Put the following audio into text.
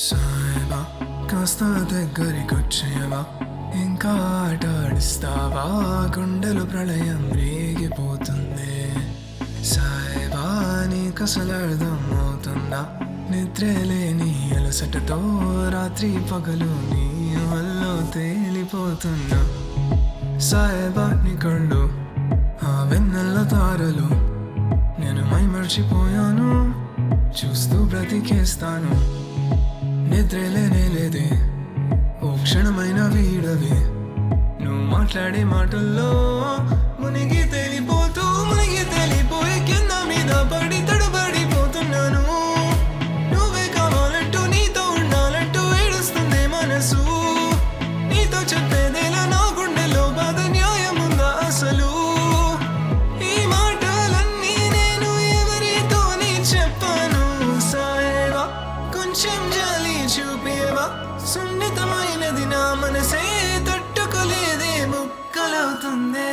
సాయబా కాస్త దగ్గరికొచ్చేవా, ఇంకా ఆట ఆడిస్తావా, గుండెలు ప్రళయం రేగిపోతుంది. సాయబా నీకసలు అర్థం అవుతుందా, నిద్రే లేని అలసటతో రాత్రి పగలు నీ వల్ల తేలిపోతున్నా. సాయబా నీ కళ్ళు ఆ వెన్నెల తారలు, నేను మర్చిపోయాను, చూస్తూ బ్రతికేస్తాను. నిద్రలేనే లేదే ఓ క్షణమైన వీడవే, నువ్వు మాట్లాడే మాటల్లో మునిగి తేలిపోయే కింద మీద పడి తడబడిపోతున్నాను. నువ్వే కావాలంటూ నీతో ఉండాలంటూ ఏడుస్తుంది మనసు, నీతో చెప్పేదేలా నా గుండెలో బాధ న్యాయముందా అసలు? ఈ మాటలన్నీ నేను ఎవరితోని చెప్పాను. సాయేవా కొంచెం జాలి చూపేవా, సున్నితమైనది నా మనసే తట్టుకోలేదే ముక్కలవుతుందే.